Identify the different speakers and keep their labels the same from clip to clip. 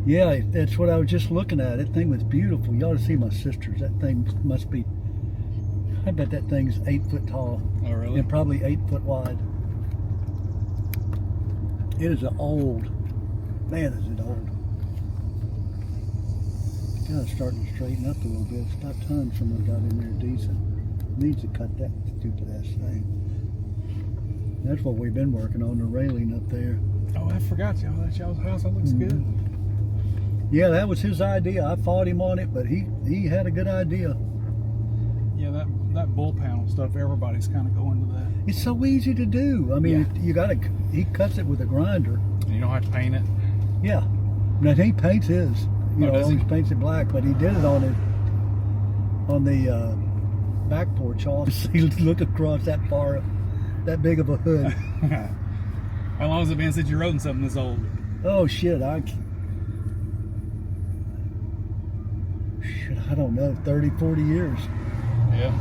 Speaker 1: Yeah, that's what I was just looking at. That thing was beautiful. You ought to see my sister's. That thing must be, I bet that thing's 8 foot tall.
Speaker 2: Oh, really?
Speaker 1: And probably 8 foot wide. It is an old, man, is it old. Kind of starting to straighten up a little bit. It's about time someone got in there decent. Needs to cut that stupid ass thing. That's what we've been working on, the railing up there.
Speaker 2: Oh, I forgot y'all. That y'all's house, that looks good.
Speaker 1: Yeah, that was his idea. I fought him on it, but he had a good idea.
Speaker 2: Yeah, that bull panel stuff, everybody's kind of going to that.
Speaker 1: It's so easy to do. I mean,
Speaker 2: Yeah.
Speaker 1: he cuts it with a grinder.
Speaker 2: And you don't have to paint it.
Speaker 1: Yeah. Now he paints his. You know,
Speaker 2: does he?
Speaker 1: always paints it black, but he did it on the back porch office. He look across that far, that big of a hood.
Speaker 2: How long has it been since you rode in something this old?
Speaker 1: Oh shit, I don't know, 30, 40 years.
Speaker 2: Yeah.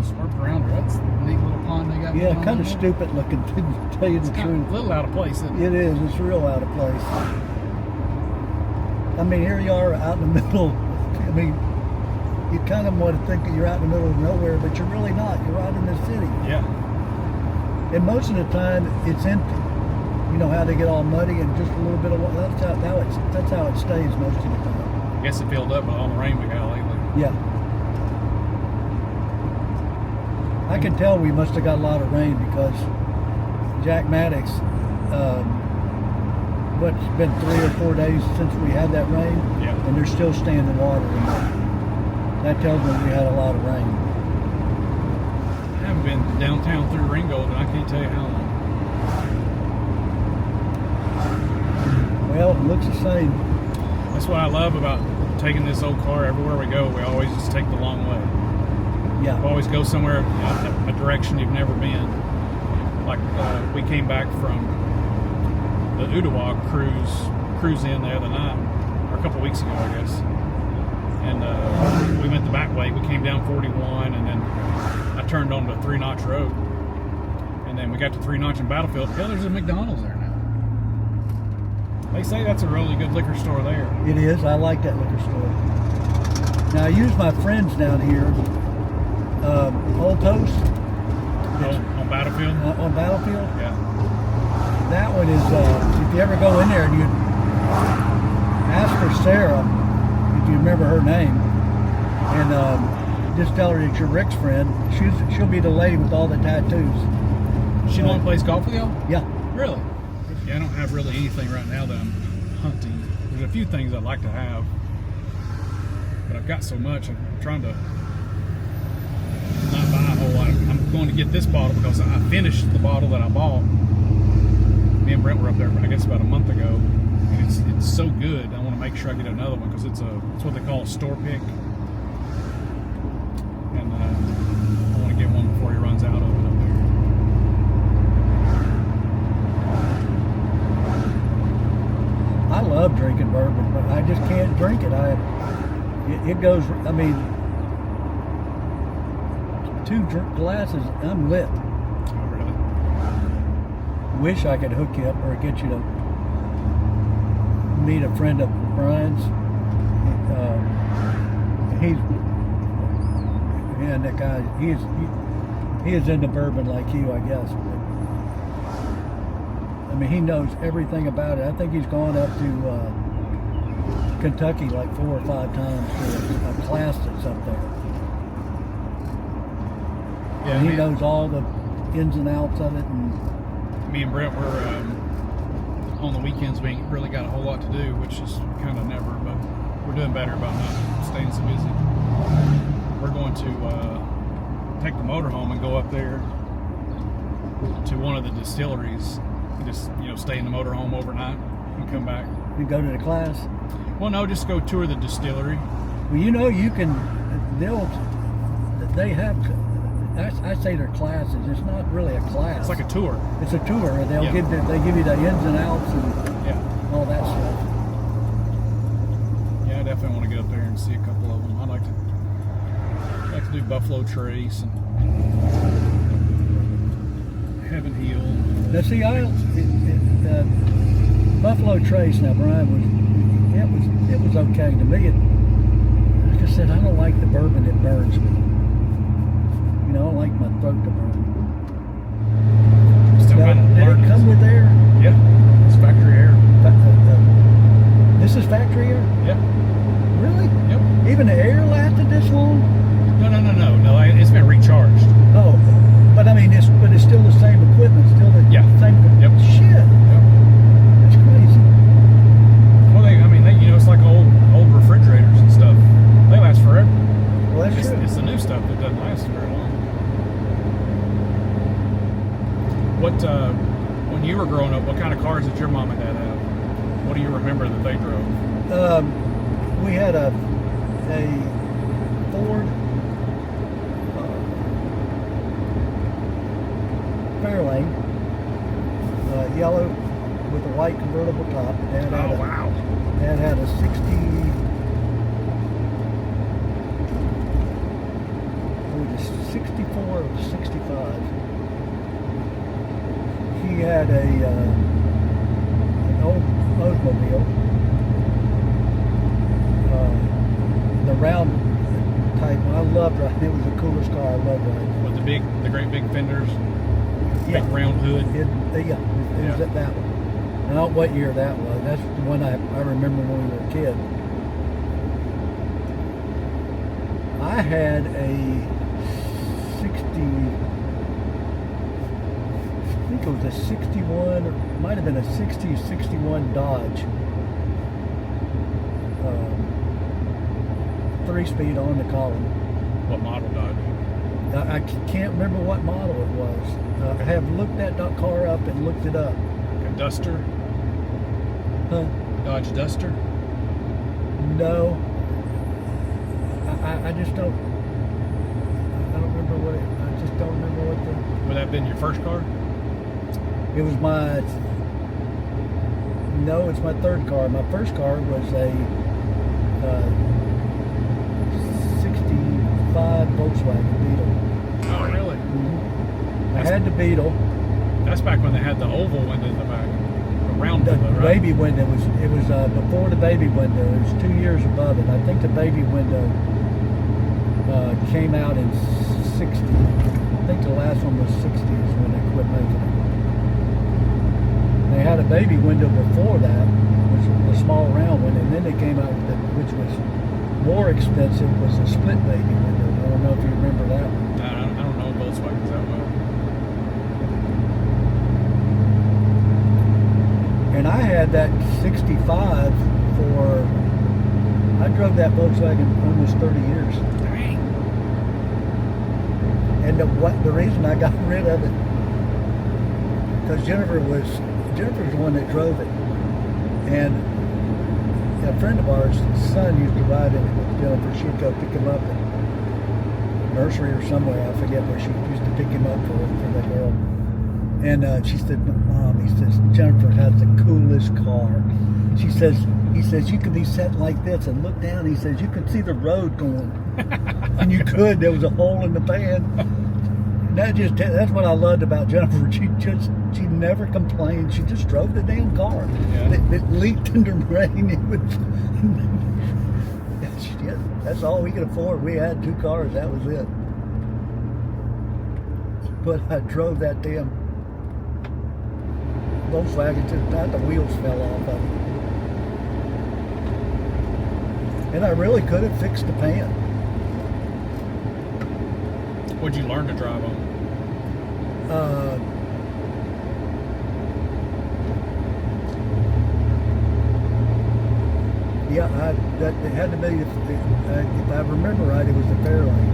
Speaker 2: Swerved around her. That's a neat little pond they got.
Speaker 1: Yeah,
Speaker 2: going
Speaker 1: kind
Speaker 2: on
Speaker 1: of
Speaker 2: there.
Speaker 1: stupid looking, to tell you the
Speaker 2: It's kind
Speaker 1: truth.
Speaker 2: of a little out of place, isn't it?
Speaker 1: It is, it's real out of place. I mean, here you are out in the middle. I mean, you kind of want to think that you're out in the middle of nowhere, but you're really not. You're out in the city.
Speaker 2: Yeah.
Speaker 1: And most of the time, it's empty. You know how they get all muddy and just a little bit of water. That's how it stays most of the time.
Speaker 2: I guess it filled up with all the rain we got lately.
Speaker 1: Yeah. I can tell we must have got a lot of rain because Jack Maddox, it's been 3 or 4 days since we had that rain,
Speaker 2: Yeah.
Speaker 1: and there's still standing water in there. That tells me we had a lot of rain.
Speaker 2: I haven't been downtown through Ringgold, and I can't tell you how long.
Speaker 1: Well, it looks the same.
Speaker 2: That's what I love about taking this old car everywhere we go. We always just take the long way.
Speaker 1: Yeah.
Speaker 2: We always go somewhere, a direction you've never been. Like we came back from the Ooltewah cruise in the other night, or a couple weeks ago, I guess. And we went the back way. We came down 41, and then I turned on the 3-notch road. And then we got to 3-notch in Battlefield. Hell, there's a McDonald's there now. They say that's a really good liquor store there.
Speaker 1: It is. I like that liquor store. Now, I use my friends down here, Old Toast.
Speaker 2: On Battlefield?
Speaker 1: On Battlefield.
Speaker 2: Yeah.
Speaker 1: That one is, if you ever go in there and you ask for Sarah, if you remember her name, and just tell her that you're Rick's friend, she'll be the lady with all the tattoos.
Speaker 2: She the one plays golf with y'all?
Speaker 1: Yeah.
Speaker 2: Really? Yeah, I don't have really anything right now that I'm hunting. There's a few things I'd like to have, but I've got so much. I'm trying to not buy a whole lot. I'm going to get this bottle because I finished the bottle that I bought. Me and Brent were up there, I guess, about a month ago, and it's so good. I want to make sure I get another one because it's what they call a store pick, and I want to get one before he runs out of it up there.
Speaker 1: I love drinking bourbon, but I just can't drink it. It goes, I mean, 2 glasses, I'm lit.
Speaker 2: Oh, really?
Speaker 1: Wish I could hook you up or get you to meet a friend of Brian's. That guy, he is into bourbon like you, I guess. But, I mean, he knows everything about it. I think he's gone up to Kentucky like 4 or 5 times for a class that's up there.
Speaker 2: Yeah,
Speaker 1: And he knows all the ins and outs of it. And
Speaker 2: me and Brent were on the weekends. We ain't really got a whole lot to do, which is kind of never, but we're doing better about not staying so busy. We're going to take the motorhome and go up there to one of the distilleries. Just stay in the motorhome overnight and come back.
Speaker 1: you go to the class.
Speaker 2: Well, no, just go tour the distillery.
Speaker 1: Well, you can. They have. I say they're classes. It's not really a class.
Speaker 2: It's like a tour.
Speaker 1: It's a tour. They'll
Speaker 2: Yeah.
Speaker 1: they give you the ins and outs and
Speaker 2: Yeah.
Speaker 1: all that stuff.
Speaker 2: Yeah, I definitely want to get up there and see a couple of them. I'd like to do Buffalo Trace and Heaven Hill.
Speaker 1: Now see, Buffalo Trace. Now Brian it was okay to me. Like I said, I don't like the bourbon. It burns me. You know, I don't like my throat to burn.
Speaker 2: Still
Speaker 1: Now,
Speaker 2: kind of
Speaker 1: did it
Speaker 2: learning.
Speaker 1: come with air?
Speaker 2: Yeah, it's factory air.
Speaker 1: This is factory air?
Speaker 2: Yeah.
Speaker 1: Really?
Speaker 2: Yep.
Speaker 1: Even the air lasted this long?
Speaker 2: No. It's been recharged.
Speaker 1: Oh, but I mean, it's still the same equipment, still the
Speaker 2: Yeah.
Speaker 1: same.
Speaker 2: Yep.
Speaker 1: Shit,
Speaker 2: Yep.
Speaker 1: that's crazy.
Speaker 2: Well, it's like old refrigerators and stuff. They last forever.
Speaker 1: Well, that's
Speaker 2: It's,
Speaker 1: true.
Speaker 2: it's the new stuff that doesn't last very long. When you were growing up, what kind of cars did your mom and dad have? What do you remember that they drove?
Speaker 1: We had a Ford Fairlane, yellow with a white convertible top. Dad had
Speaker 2: Wow.
Speaker 1: Dad had a 64 or 65. He had an old Oldsmobile, the round type. I loved riding. It was the coolest car. I loved riding.
Speaker 2: With the great big fenders,
Speaker 1: Yeah.
Speaker 2: big round hood.
Speaker 1: It was
Speaker 2: Yeah.
Speaker 1: that one. I don't know what year that was. That's the one I remember when we were a kid. I had a 60, I think it was a 61, or it might have been a 60, 61 Dodge. 3-speed on the column.
Speaker 2: What model Dodge?
Speaker 1: I can't remember what model it was. I have looked that car up and looked it up.
Speaker 2: Like a Duster?
Speaker 1: Huh?
Speaker 2: Dodge Duster?
Speaker 1: No. I just don't. I don't remember what. I just don't remember what
Speaker 2: Would that have been your first car?
Speaker 1: it was. No, it's my third car. My first car was a 65 Volkswagen Beetle.
Speaker 2: Oh, really?
Speaker 1: I had the Beetle.
Speaker 2: That's back when they had the oval window in the back. The round
Speaker 1: The
Speaker 2: window, right?
Speaker 1: baby window was before the baby window. It was 2 years above it. I think the baby window came out in 60. I think the last one was 60 is when they quit making it. They had a baby window before that, which was a small round one, and then they came out with it, which was more expensive, was a split baby window. I don't know if you remember that one.
Speaker 2: I don't know Volkswagens that well.
Speaker 1: And I had that 65 for, I drove that Volkswagen almost 30 years.
Speaker 2: Dang.
Speaker 1: And the reason I got rid of it, because Jennifer was the one that drove it. And a friend of ours, his son used to ride in it with Jennifer. She'd go pick him up at nursery or somewhere. I forget where she used to pick him up for the girl. And she said, Mom, he says, Jennifer has the coolest car. He says, you could be sitting like this and look down. He says, you can see the road going. And you could. There was a hole in the pan. That's what I loved about Jennifer. She never complained. She just drove the damn car.
Speaker 2: Yeah.
Speaker 1: It leaked in the rain. It would. That's all we could afford. We had 2 cars. That was it. But I drove that damn Volkswagen to the time the wheels fell off of it. And I really could have fixed the pan.
Speaker 2: What'd you learn to drive on?
Speaker 1: Yeah, it had to be, if I remember right, it was the Fairlane.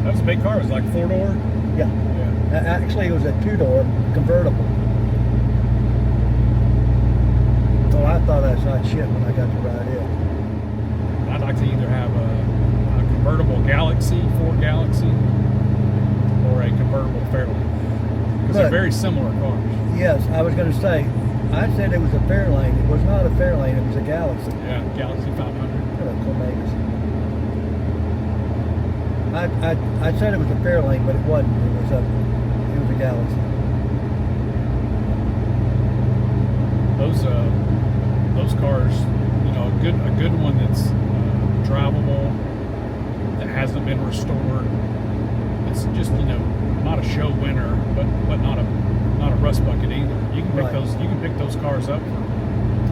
Speaker 2: That was a big car. It was like 4-door.
Speaker 1: Yeah.
Speaker 2: Yeah.
Speaker 1: Actually, it was a 2-door convertible. So I thought I was hot shit when I got to ride it.
Speaker 2: I'd like to either have a convertible Galaxy, Ford Galaxy, or a convertible Fairlane. Because they're very similar cars.
Speaker 1: Yes, I was going to say, I said it was a Fairlane. It was not a Fairlane, it was a Galaxy.
Speaker 2: Yeah, Galaxy 500.
Speaker 1: I said it was a Fairlane, but it wasn't. It was a Galaxy.
Speaker 2: those cars, a good one that's drivable, that hasn't been restored. It's just not a show winner, but not a rust bucket either. You can pick those cars up for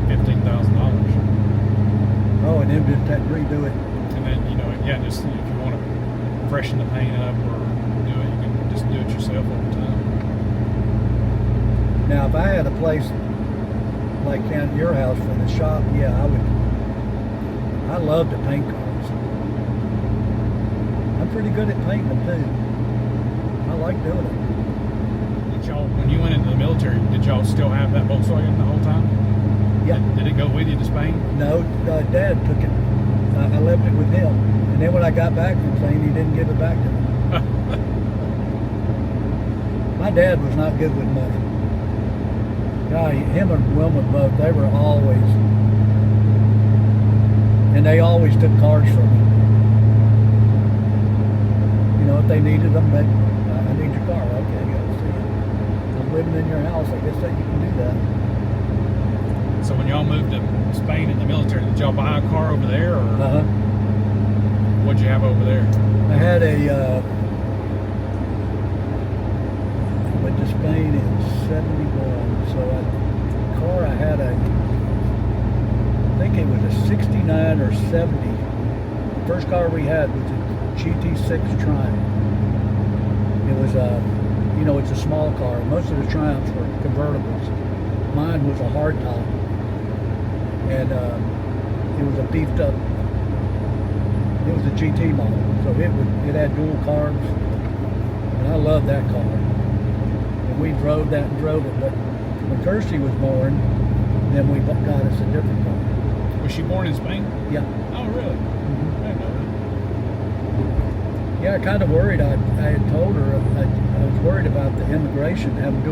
Speaker 2: $15,000.
Speaker 1: Oh, and then just redo it.
Speaker 2: And then just if you want to freshen the paint up or do it, you can just do it yourself all the time.
Speaker 1: Now, if I had a place like down at your house for the shop, yeah, I would. I love to paint cars. I'm pretty good at painting them too. I like doing it.
Speaker 2: When you went into the military, did y'all still have that Volkswagen the whole time?
Speaker 1: Yeah.
Speaker 2: Did it go with you to Spain?
Speaker 1: No, Dad took it. I left it with him. And then when I got back from Spain, he didn't give it back to me. My dad was not good with money. Him and Wilma both, they were always, and they always took cars from me. If they needed them, I need your car. Okay, go see it. I'm living in your house. I guess that you can do that.
Speaker 2: So when y'all moved to Spain in the military, did y'all buy a car over there, or what'd you have over there?
Speaker 1: I had went to Spain in '71. So the car I had I think it was a '69 or '70. The first car we had was a GT6 Triumph. It was it's a small car. Most of the Triumphs were convertibles. Mine was a hardtop, and it was a beefed up. It was a GT model, so it had dual carbs, and I loved that car. And we drove that and drove it. But when Kirsty was born, then we got us a different car.
Speaker 2: Was she born in Spain?
Speaker 1: Yeah.
Speaker 2: Oh, really? Mm-hmm. I didn't know that.
Speaker 1: Yeah, I kind of worried. I had told her I was worried about the immigration having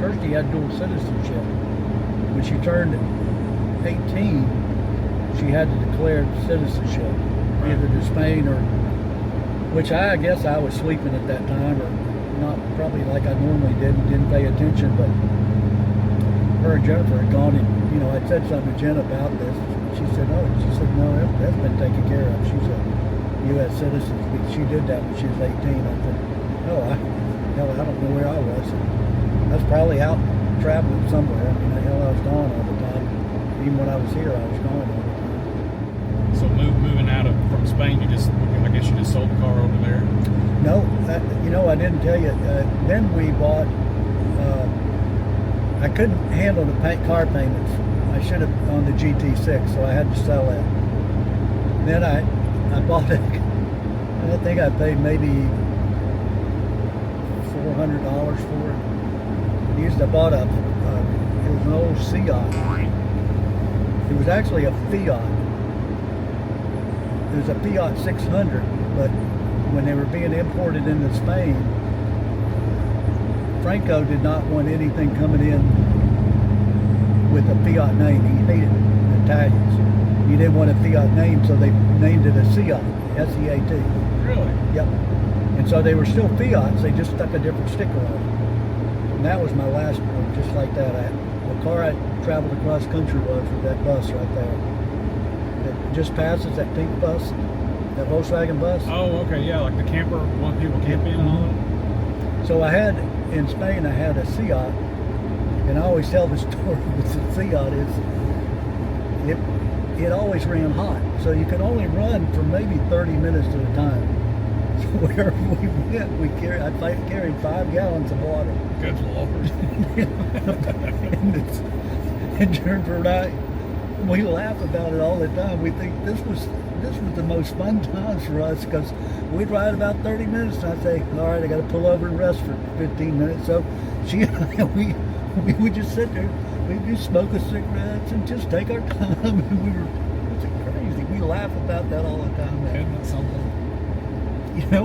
Speaker 1: Kirsty had dual citizenship. When she turned 18, she had to declare citizenship, either to Spain or, which I guess I was sleeping at that time, or not probably like I normally didn't pay attention. But her and Jennifer had gone and I'd said something to Jen about this. She said, no, that's been taken care of. She's a U.S. citizen. She did that when she was 18. I said, I don't know where I was. I was probably out traveling somewhere. I was gone all the time. Even when I was here, I was gone all the time.
Speaker 2: So moving out from Spain, I guess you just sold the car over there?
Speaker 1: No, I didn't tell you. Then we bought, I couldn't handle the car payments. I should have on the GT6, so I had to sell that. Then I bought it. I think I paid maybe $400 for it. I bought it was an old Seat. It was actually a Fiat. It was a Fiat 600, but when they were being imported into Spain, Franco did not want anything coming in with a Fiat name. He hated Italians. He didn't want a Fiat name, so they named it a Seat, S-E-A-T.
Speaker 2: Really?
Speaker 1: Yep. And so they were still Fiats, they just stuck a different sticker on it. And that was my last one, just like that. The car I traveled across country was that bus right there. That just passes, that pink bus, that Volkswagen bus.
Speaker 2: Oh, okay, yeah, like the camper, one people camp in and all that.
Speaker 1: So in Spain, I had a Seat, and I always tell the story with the Seat is, it always ran hot. So you could only run for maybe 30 minutes at a time. So wherever we went, I carried 5 gallons of water.
Speaker 2: Good Lord.
Speaker 1: and Jennifer and I, we laugh about it all the time. We think this was the most fun times for us, because we'd ride about 30 minutes and I'd say, all right, I got to pull over and rest for 15 minutes. So she and I, we would just sit there, we'd just smoke a cigarettes and just take our time. And it's crazy. We laugh about that all the time.
Speaker 2: Isn't that something?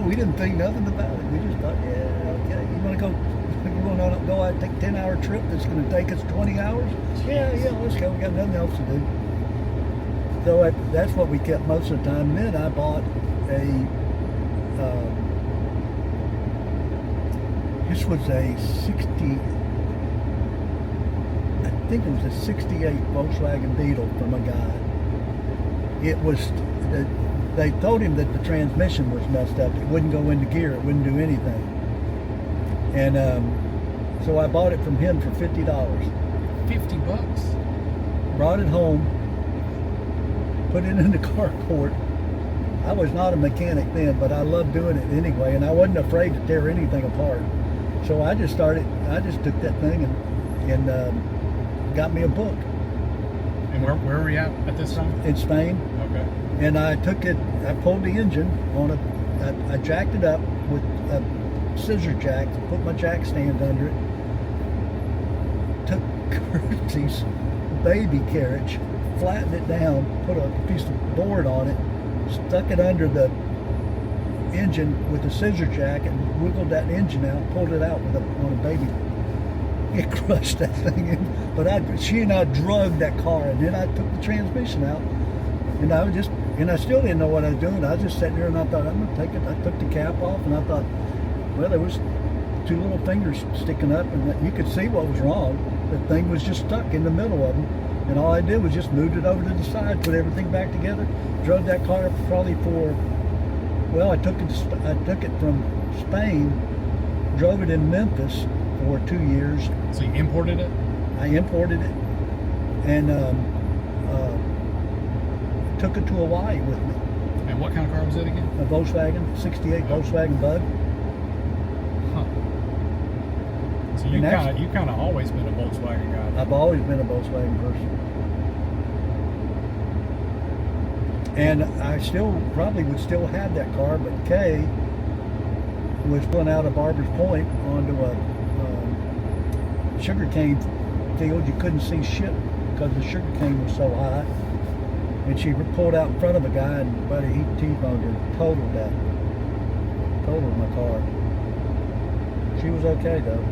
Speaker 1: We didn't think nothing about it. We just thought, yeah, okay, you want to go out and take a 10-hour trip that's going to take us 20 hours? Yeah, let's go. We got nothing else to do. So that's what we kept most of the time. Then I bought this was a think it was a 68 Volkswagen Beetle from a guy. It was, they told him that the transmission was messed up. It wouldn't go into gear. It wouldn't do anything. And so I bought it from him for $50.
Speaker 2: $50.
Speaker 1: Brought it home, put it in the carport. I was not a mechanic then, but I loved doing it anyway, and I wasn't afraid to tear anything apart. So I just took that thing and got me a book.
Speaker 2: And where were we at this time?
Speaker 1: In Spain.
Speaker 2: Okay.
Speaker 1: And I pulled the engine on I jacked it up with a scissor jack, put my jack stand under it, took Kirsty's baby carriage, flattened it down, put a piece of board on it, stuck it under the engine with a scissor jack and wiggled that engine out, pulled it out on a baby. It crushed that thing in. But she and I drugged that car, and then I took the transmission out, and I still didn't know what I was doing. I was just sitting there and I thought, I'm gonna take it. I took the cap off and I thought, well, there was two little fingers sticking up and you could see what was wrong. The thing was just stuck in the middle of them. And all I did was just moved it over to the side, put everything back together, drove that car probably I took it from Spain, drove it in Memphis for 2 years.
Speaker 2: So you imported it?
Speaker 1: I imported it and took it to Hawaii with me.
Speaker 2: And what kind of car was it again?
Speaker 1: A Volkswagen, 68 Volkswagen Bug.
Speaker 2: Huh. So you kind of always been a Volkswagen guy.
Speaker 1: I've always been a Volkswagen person. And I probably would still have that car, but Kay was pulling out of Barber's Point onto a sugarcane field. You couldn't see shit because the sugarcane was so high. And she pulled out in front of a guy, and buddy, he T-boned her, totaled my car. She was okay though.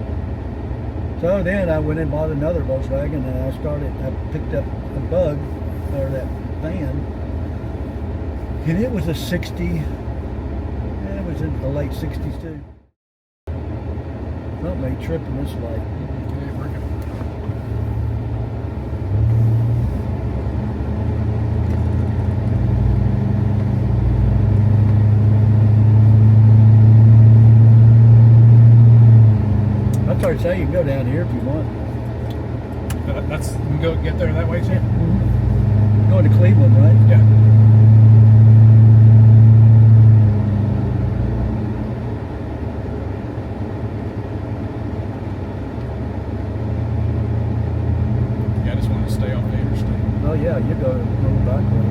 Speaker 1: So then I went and bought another Volkswagen, and I picked up a Bug, or that van, and it was a 60, it was in the late 60s too. Something ain't tripping this light.
Speaker 2: Yeah, working.
Speaker 1: I started saying you can go down here if you want.
Speaker 2: You can go get there that way too?
Speaker 1: Mm-hmm. Going to Cleveland, right?
Speaker 2: Yeah. Yeah, I just want to stay off the interstate.
Speaker 1: Oh yeah, you go back way.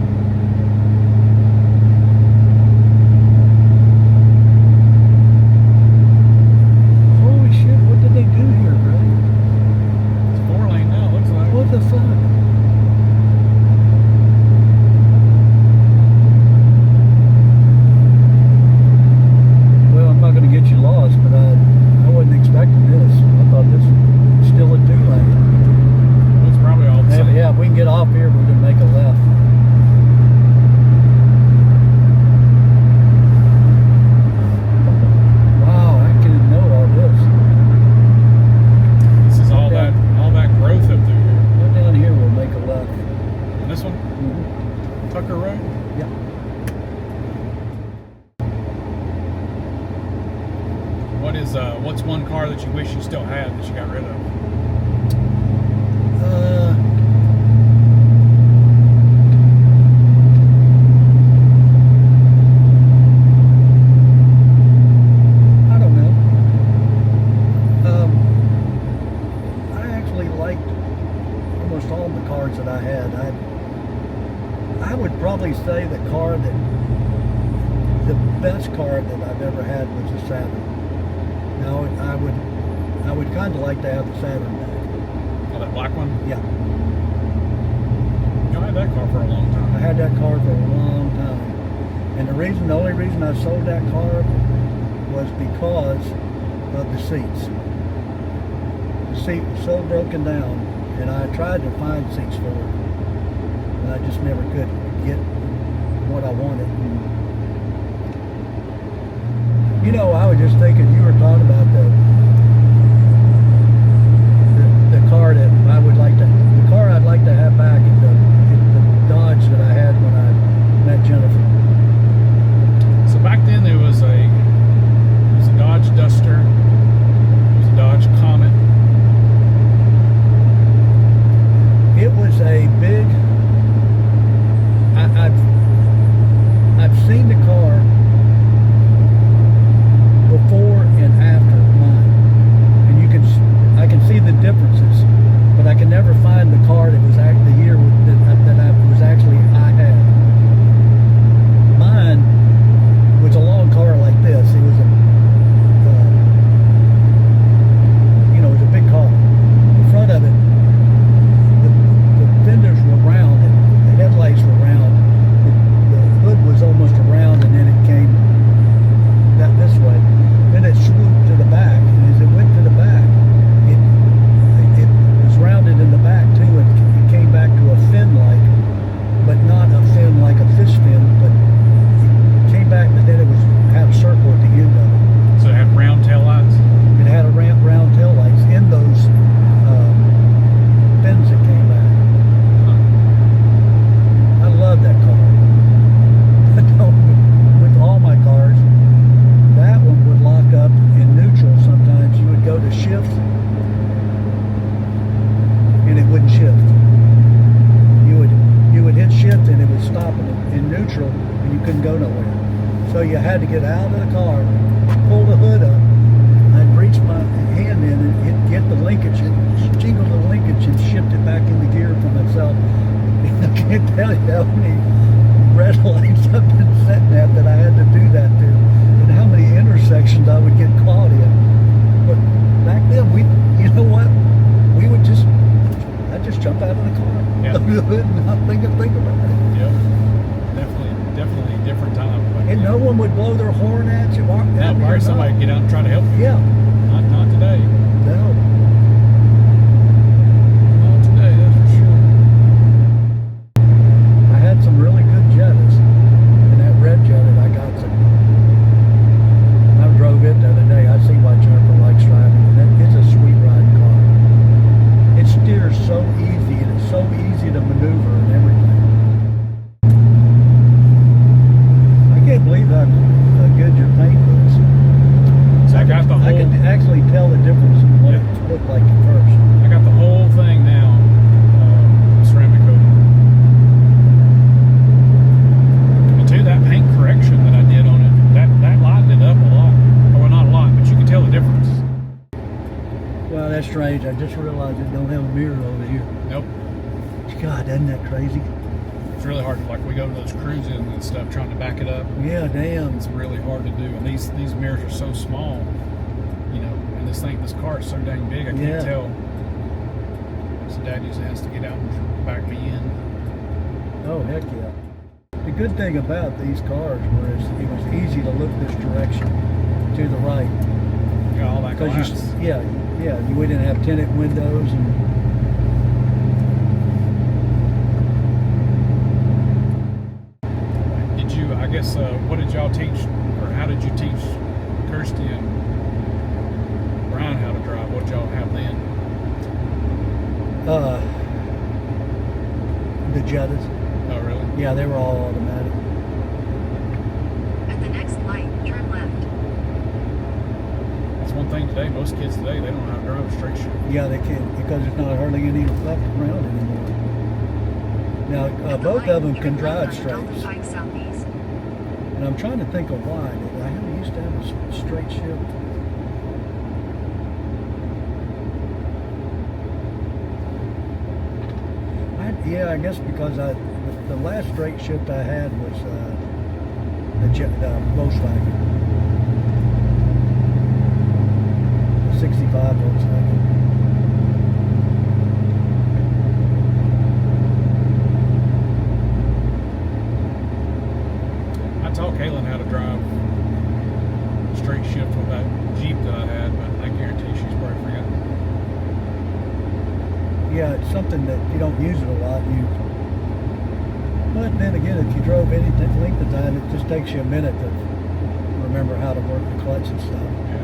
Speaker 1: Holy shit, what did they do here, bro?
Speaker 2: It's 4-lane now, looks like.
Speaker 1: What the fuck? Well, I'm not going to get you lost, but I wasn't expecting this. I thought this was still a 2-lane.
Speaker 2: Well, it's probably all the same.
Speaker 1: Yeah, if we can get off here, we're going to make a left. Wow, I didn't know all this.
Speaker 2: This is all that growth up through here.
Speaker 1: Go down here, we'll make a left.
Speaker 2: And this one?
Speaker 1: Mm-hmm.
Speaker 2: Tucker Road?
Speaker 1: Yeah.
Speaker 2: What's one car that you wish you still had that you got rid of?
Speaker 1: I don't know. I actually liked almost all the cars that I had. I would probably say the best car that I've ever had was a Saturn. Now I would kind of like to have the Saturn back.
Speaker 2: Oh, that black one?
Speaker 1: Yeah,
Speaker 2: You had that car for a long
Speaker 1: I
Speaker 2: time.
Speaker 1: had that car for a long time, and the only reason I sold that car was because of the seats. The seat was so broken down, and I tried to find seats for it, and I just never could get what I wanted. You know, I was just thinking, you were talking about the car that I would the car I'd like to have back is the Dodge that I had when I met Jennifer.
Speaker 2: So back then there was a Dodge Duster, it was a Dodge Comet.
Speaker 1: It was a big. I've seen the car before and after mine, and I can see the differences, but I can never find the car that was the year that I had. Mine was a long car like this. It was it was a big car. The front of it, the fenders were round, and the headlights were round. The hood was almost around, and then it came this way. Then it swooped to the back, and as it went to the back, it was rounded in the back too. It came back to a fin-like, but not a fin like a fish fin, but it came back, but then it had a circle at the end of it.
Speaker 2: So it had round tail lights.
Speaker 1: It had a round tail lights in those fins that came back. I love that car. With all my cars, that one would lock up in neutral. Sometimes you would go to shift and it wouldn't shift. You would hit shift and it would stop in neutral, and you couldn't go nowhere. So you had to get out of the car, pull the hood up. I'd reach my hand in and it'd get the linkage, and jingle the linkage and shift it back into gear for myself. I can't tell you how many red lights I've been sitting at that I had to do that to, and how many intersections I would get caught in. But back then, you know what? I'd just jump out of the car,
Speaker 2: Yeah.
Speaker 1: go to the hood, and not think about it.
Speaker 2: Yep. Definitely a different time.
Speaker 1: And no one would blow their horn at you.
Speaker 2: Or somebody get out and try to help you.
Speaker 1: Yeah.
Speaker 2: Not today.
Speaker 1: No.
Speaker 2: Not today, that's for sure.
Speaker 1: I had some really good Jettas, and that red Jetta I got some. I drove it the other day. I see why Jennifer likes driving it. It's a sweet riding car. It steers so easy, and it's so easy to maneuver and everything. I can't believe how good your paint looks.
Speaker 2: So I got the whole.
Speaker 1: I can actually tell the difference in what it looked like at first.
Speaker 2: I got the whole thing now, ceramic coated. And too, that paint correction that I did on it, that lightened it up a lot. Well, not a lot, but you can tell the difference.
Speaker 1: Well, that's strange. I just realized it don't have a mirror over here.
Speaker 2: Nope.
Speaker 1: God, isn't that crazy?
Speaker 2: It's really hard. Like we go to those cruises and stuff, trying to back it up.
Speaker 1: Yeah, damn.
Speaker 2: It's really hard to do. And these mirrors are so small, and this car is so dang big, I can't tell. So Dad usually has to get out and back me in.
Speaker 1: Oh, heck yeah. The good thing about these cars was it was easy to look this direction to the right.
Speaker 2: You got all that glass.
Speaker 1: We didn't have tinted windows and.
Speaker 2: I guess, what did y'all teach, or how did you teach Kirsty and Brian how to drive? What did y'all have then?
Speaker 1: The Jettas.
Speaker 2: Oh, really?
Speaker 1: Yeah, they were all automatic.
Speaker 3: At the next light, turn left.
Speaker 2: That's one thing today. Most kids today, they don't know how to drive a straight shot.
Speaker 1: Yeah, they can't, because there's not hardly any left around anymore. Now, both of them can drive straights. And I'm trying to think of why. I used to have a straight shift. I guess because the last straight shift I had was the Volkswagen. The 65 Volkswagen.
Speaker 2: I taught Kaylin how to drive straight shift with that Jeep that I had, but I guarantee she's probably forgotten.
Speaker 1: Yeah, it's something that you don't use it a lot. But then again, if you drove any length of time, it just takes you a minute to remember how to work the clutch and stuff.
Speaker 2: Yeah.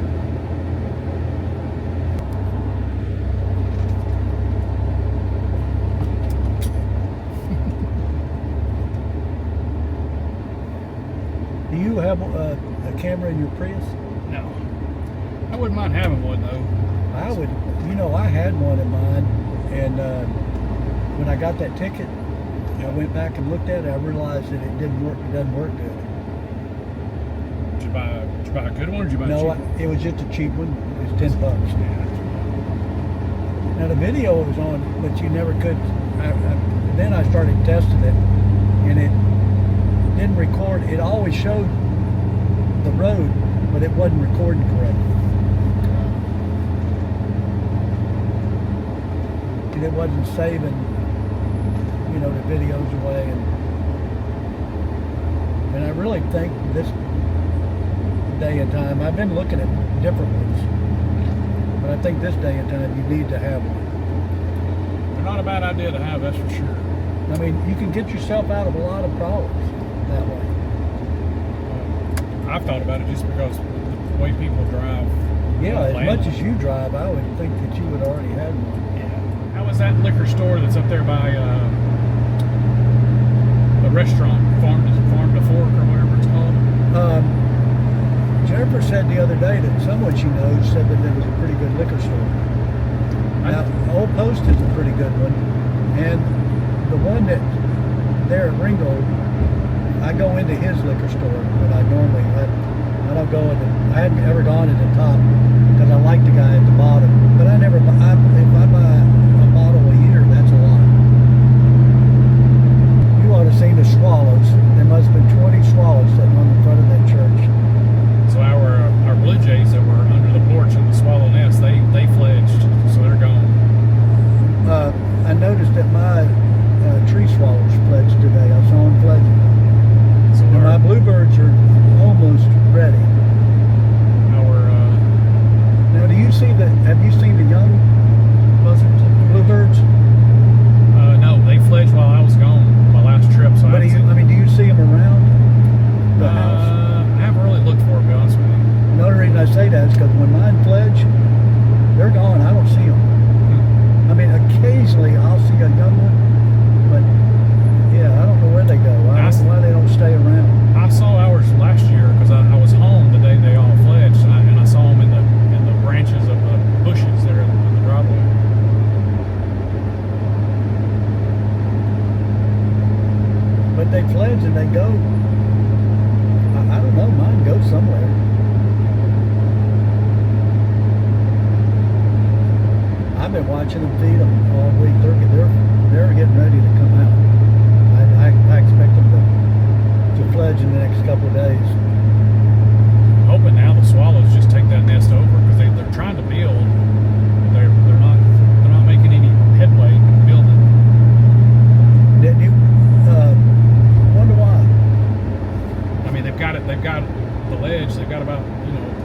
Speaker 1: you have a camera in your Prius?
Speaker 2: No. I wouldn't mind having one though.
Speaker 1: I would. You know, I had one in mine, and when I got that ticket, I went back and looked at it. I realized that it didn't work. It doesn't work good.
Speaker 2: Did you buy a good one or did you buy a
Speaker 1: No,
Speaker 2: cheap one?
Speaker 1: it was just a cheap one. It was $10. Now the video was on, but you never could. Then I started testing it, and it didn't record. It always showed the road, but it wasn't recording correctly. And it wasn't saving, you know, the videos away. And I really think this day and time, I've been looking at different ones, but I think this day and time you need to have one.
Speaker 2: They're not a bad idea to have, that's for sure.
Speaker 1: I mean, you can get yourself out of a lot of problems that way.
Speaker 2: I've thought about it just because the way people drive.
Speaker 1: Yeah, as
Speaker 2: land.
Speaker 1: much as you drive, I would think that you would already have one.
Speaker 2: Yeah. How was that liquor store that's up there by the restaurant, Farm to Fork or whatever it's called?
Speaker 1: Jennifer said the other day that someone she knows said that there was a pretty good liquor store. Now, Old Post is a pretty good one, and the one that there at Ringgold, I go into his liquor store, but I don't go into, I hadn't ever gone to the top because I like the guy at the bottom, but if I buy a bottle a year, that's a lot. You ought to seen the swallows. There must have been 20 swallows sitting on the front of that church.
Speaker 2: So our Blue Jays that were under the porch in the Swallow Nest, they fledged, so they're gone.
Speaker 1: I noticed that my tree swallows fledged today. I saw them fledging.
Speaker 2: So
Speaker 1: And my bluebirds are almost ready. Now, have you seen the young buzzards, bluebirds?
Speaker 2: No, they fledged while I was gone, my last trip. So
Speaker 1: Do you see them around the house?
Speaker 2: I haven't really looked for it, to be honest with you.
Speaker 1: The only reason I say that is because when mine fledge, they're gone. I don't see them. I mean, occasionally I'll see a young one, but yeah, I don't know where they go. I don't know why they don't stay around.
Speaker 2: I saw ours last year because I was home the day they all fledged, and I saw them in the branches of the bushes there in the driveway.
Speaker 1: But they fledge and they go. I don't know. Mine goes somewhere. I've been watching them feed them all week. They're getting ready to come out. I expect them to fledge in the next couple of days.
Speaker 2: I'm hoping now the swallows just take that nest over because they're trying to build, but they're not making any headway building.
Speaker 1: Did you wonder why?
Speaker 2: I mean, they've got the ledge. They've got about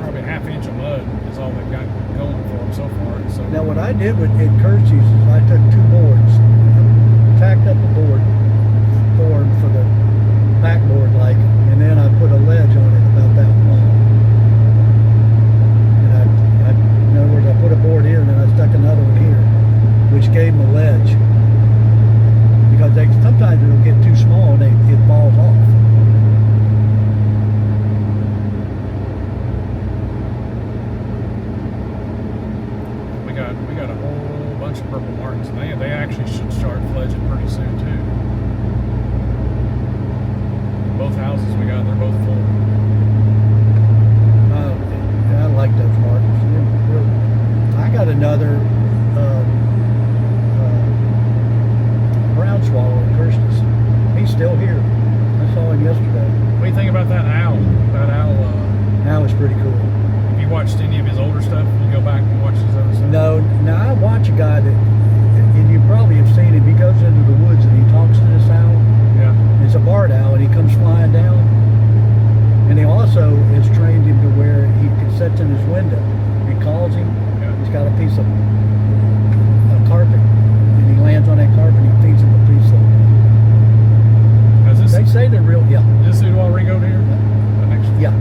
Speaker 2: probably a half inch of mud is all they've got going for them so far. So
Speaker 1: Now what I did in Kirsty's is I took 2 boards, tacked up a board for the backboard and then I put a ledge on it about that long. And in other words, I put a board here and then I stuck another one here, which gave them a ledge. Because sometimes it'll get too small and it falls off.
Speaker 2: we got a whole bunch of purple martins, and they actually should start fledging pretty soon too. Both houses they're both full.
Speaker 1: I like those martins. I got another brown swallow in Kirsty's. He's still here. I saw him yesterday.
Speaker 2: What do you think about that owl?
Speaker 1: That was pretty cool.
Speaker 2: Have you watched any of his older stuff? You go back and watch his other stuff?
Speaker 1: No, now I watch a guy that, and you probably have seen him, he goes into the woods and he talks to this owl.
Speaker 2: Yeah.
Speaker 1: It's a barred owl and he comes flying down. And he also has trained him to where he sits in his window. He calls him.
Speaker 2: Yeah.
Speaker 1: He's got a piece of carpet and he lands on that carpet and he feeds him a piece of. They say they're real, yeah.
Speaker 2: Is this Udoa Ringo here?
Speaker 1: Yeah.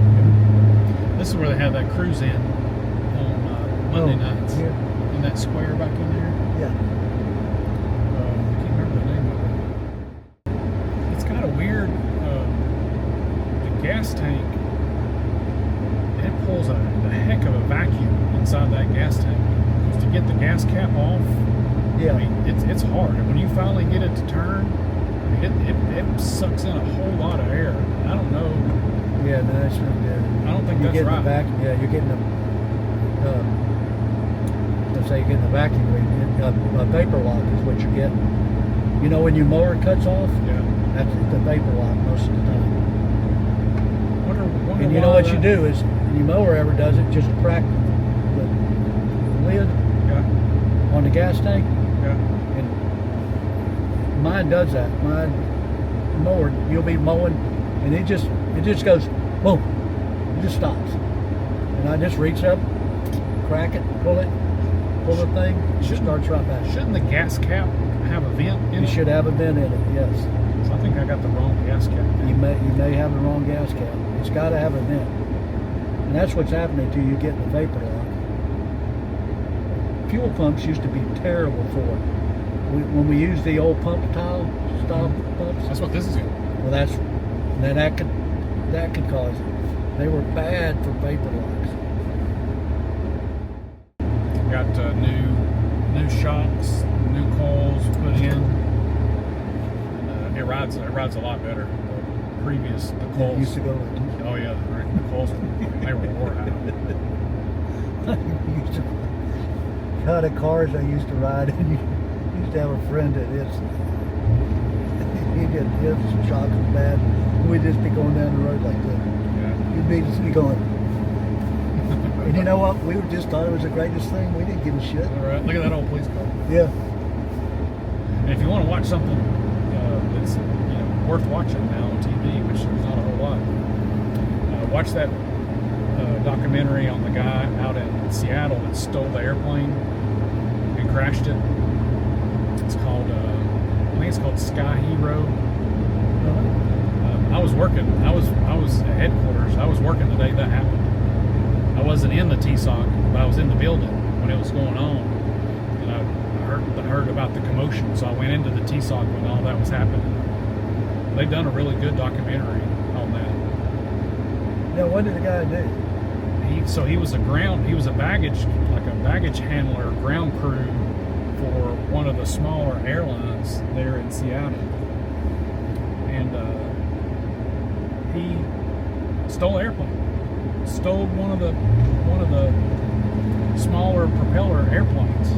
Speaker 2: This is where they have that cruise in on Monday nights.
Speaker 1: Yeah.
Speaker 2: In that square back in there.
Speaker 1: Yeah.
Speaker 2: I can't remember the name of it. It's kind of weird. The gas tank a heck of a vacuum inside that gas tank. Because to get the gas cap off,
Speaker 1: Yeah.
Speaker 2: I mean, it's hard. And when you finally get it to turn, I mean, it sucks in a whole lot of air. I don't know.
Speaker 1: Yeah, no, that's not good.
Speaker 2: I don't think
Speaker 1: You're
Speaker 2: that's
Speaker 1: getting
Speaker 2: right.
Speaker 1: the vacuum. Yeah, you're getting let's say you're getting the vacuum. A vapor lock is what you're getting. You know, when your mower cuts off,
Speaker 2: Yeah.
Speaker 1: that's the vapor lock most of the time.
Speaker 2: Wonder
Speaker 1: And you know what you do is, when your mower ever does it, just crack the lid
Speaker 2: Yeah.
Speaker 1: on the gas tank.
Speaker 2: Yeah.
Speaker 1: And mine does that. My mower, you'll be mowing, and it just goes boom. It just stops. And I just reach up, crack it, pull the thing, it
Speaker 2: Shouldn't-
Speaker 1: starts right back.
Speaker 2: Shouldn't the gas cap have a vent in
Speaker 1: You
Speaker 2: it?
Speaker 1: should have a vent in it, yes.
Speaker 2: So I think I got the wrong gas cap.
Speaker 1: You may have the wrong gas cap. It's got to have a vent. And that's what's happening to you getting the vapor lock. Fuel pumps used to be terrible for it. When we used the old pump style pumps,
Speaker 2: That's what this is.
Speaker 1: well, that could cause it. They were bad for vapor locks.
Speaker 2: Got new shocks, new coils put in. And, it rides a lot better. The
Speaker 1: It
Speaker 2: coils.
Speaker 1: used to go.
Speaker 2: Oh yeah, the coils they were wore out.
Speaker 1: used to, kind of cars I used to ride, and you used to have a friend that his shock was bad. We'd just be going down the road like this.
Speaker 2: Yeah.
Speaker 1: You'd be just be going. And you know what? We just thought it was the greatest thing. We didn't give a shit.
Speaker 2: All right, look at that old police car.
Speaker 1: Yeah.
Speaker 2: And if you want to watch something that's worth watching now on TV, which there's not a whole lot, watch that documentary on the guy out in Seattle that stole the airplane and crashed it. It's called, I think it's called Sky Hero. I was working. I was at headquarters. I was working the day that happened. I wasn't in the TSOC, but I was in the building when it was going on, and I heard about the commotion. So I went into the TSOC when all that was happening. They've done a really good documentary on that.
Speaker 1: Now, what did the guy do?
Speaker 2: He was a baggage handler, ground crew for one of the smaller airlines there in Seattle, and he stole an airplane. Stole one of the smaller propeller airplanes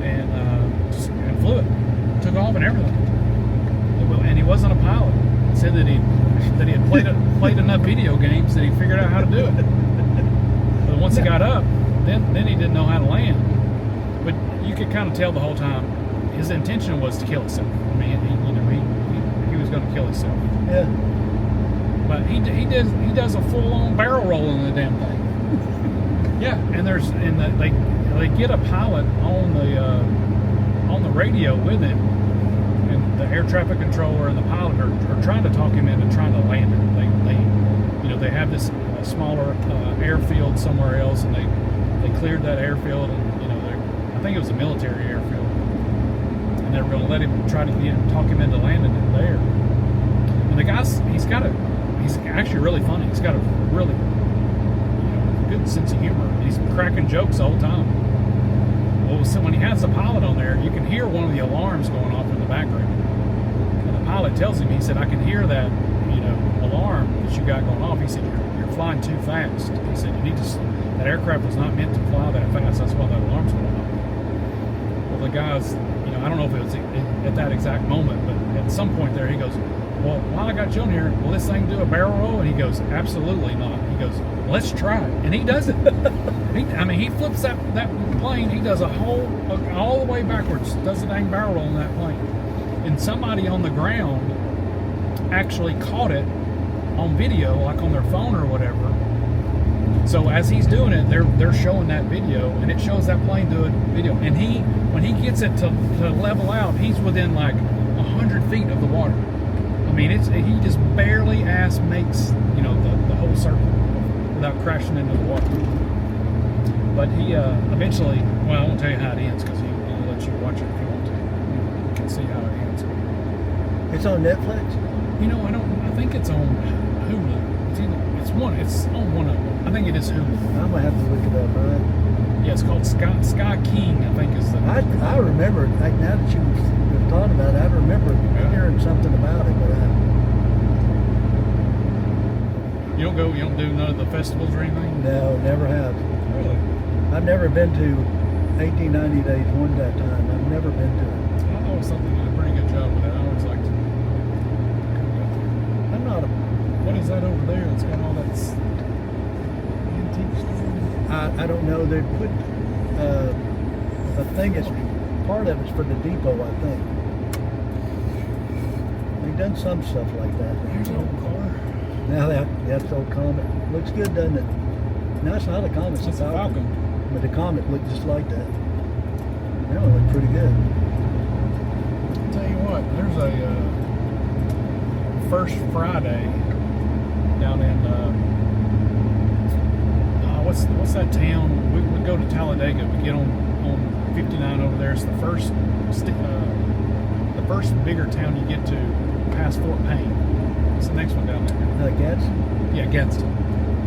Speaker 2: and flew it. Took off and everything. And he wasn't a pilot. Said that he had played enough video games that he figured out how to do it. But once he got up, then he didn't know how to land. But you could kind of tell the whole time his intention was to kill himself. I mean, he was going to kill himself.
Speaker 1: Yeah.
Speaker 2: But he does a full-on barrel roll in the damn thing. Yeah, and they get a pilot on the radio with him, and the air traffic controller and the pilot are trying to talk him into trying to land it. They have this smaller airfield somewhere else, and they cleared that airfield, and I think it was a military airfield, and they were going to let him try to talk him into landing it there. And the guy's he's actually really funny. He's got a really good sense of humor. He's cracking jokes the whole time. Well, so when he has the pilot on there, you can hear one of the alarms going off in the background. And the pilot tells him, he said, "I can hear that, alarm that you got going off." He said, "You're flying too fast." He said, that aircraft was not meant to fly that fast. That's why that alarm's going off. Well, the guy's, I don't know if it was at that exact moment, but at some point there, he goes, "Well, while I got you on here, will this thing do a barrel roll?" And he goes, "Absolutely not." He goes, "Let's try it." And he does it. He flips that plane. He does all the way backwards, does a dang barrel roll on that plane. And somebody on the ground actually caught it on video, like on their phone or whatever. So as he's doing it, they're showing that video, and it shows that plane doing video. And when he gets it to level out, he's within like 100 feet of the water. I mean, he just barely makes the whole circle without crashing into the water. But he eventually, well, I won't tell you how it ends because I'll let you watch it if you want to. You can see how it ends.
Speaker 1: It's on Netflix?
Speaker 2: I think it's on Hulu. It's It's on one of them. I think it is Hulu.
Speaker 1: I'm gonna have to look it up.
Speaker 2: Yeah, it's called Sky King. I think is the.
Speaker 1: I remember it. Like now that you've thought about it, I remember hearing something about it, but
Speaker 2: You don't do none of the festivals or anything?
Speaker 1: no, never have.
Speaker 2: Really?
Speaker 1: I've never been to 1890 Days one that time. I've never been to it.
Speaker 2: I always thought they did a pretty good job with it. I always liked it.
Speaker 1: I'm not a.
Speaker 2: What is that over there? It's got all that antique stuff.
Speaker 1: I don't know. They put a thing. It's part of it's for the depot, I think. They've done some stuff like that.
Speaker 2: Here's an old car.
Speaker 1: Now that's the old Comet. Looks good, doesn't it? No, it's not a Comet.
Speaker 2: It's a Falcon.
Speaker 1: But the Comet looked just like that. That one looked pretty good.
Speaker 2: I'll tell you what, there's a First Friday down in what's that town? We go to Talladega. We get on 59 over there. It's the first bigger town you get to past Fort Payne. It's the next one down there.
Speaker 1: Gadsden?
Speaker 2: Yeah, Gadsden.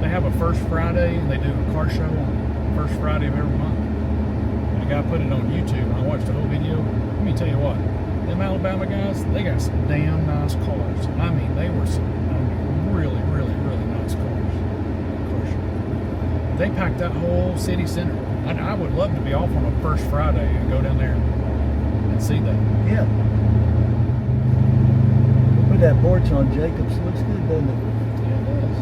Speaker 2: They have a First Friday, and they do a car show on First Friday of every month. And a guy put it on YouTube, and I watched the whole video. Let me tell you what, them Alabama guys, they got some damn nice cars. I mean, they were some really, really, really nice cars. They packed that whole city center. I would love to be off on a First Friday and go down there and see that.
Speaker 1: Yeah. Put that porch on Jacobs. Looks good, doesn't it?
Speaker 2: Yeah, it does.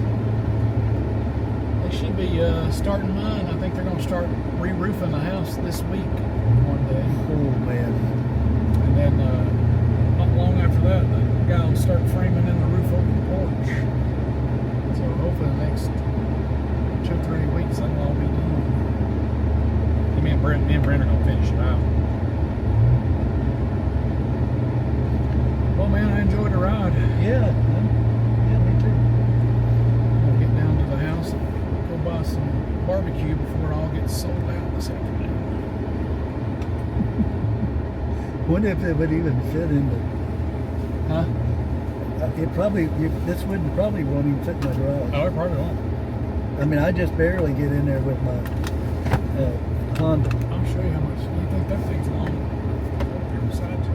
Speaker 2: They should be starting mine. I think they're going to start re-roofing the house this week one day.
Speaker 1: Oh, man.
Speaker 2: And then not long after that, the guy will start framing in the roof over the porch. So hopefully the next 2 or 3 weeks that'll all be done. Me and Brent are going to finish it out. Well, man, I enjoyed the ride.
Speaker 1: Yeah. Yeah, me too.
Speaker 2: We'll get down to the house and go buy some barbecue before it all gets sold out this afternoon.
Speaker 1: Wonder if it would even fit in the.
Speaker 2: Huh?
Speaker 1: This wouldn't probably won't even fit in my garage.
Speaker 2: Oh, it probably won't.
Speaker 1: I mean, I just barely get in there with my Honda.
Speaker 2: I'll show you how much. You think that thing's long? Here beside you.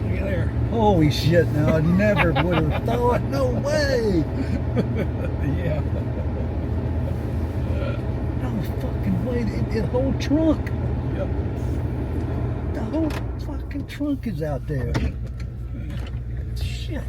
Speaker 2: Look at there.
Speaker 1: Holy shit! Now I never would have thought. No way!
Speaker 2: Yeah.
Speaker 1: No fucking way! The whole trunk.
Speaker 2: Yep.
Speaker 1: The whole fucking trunk is out there. Shit.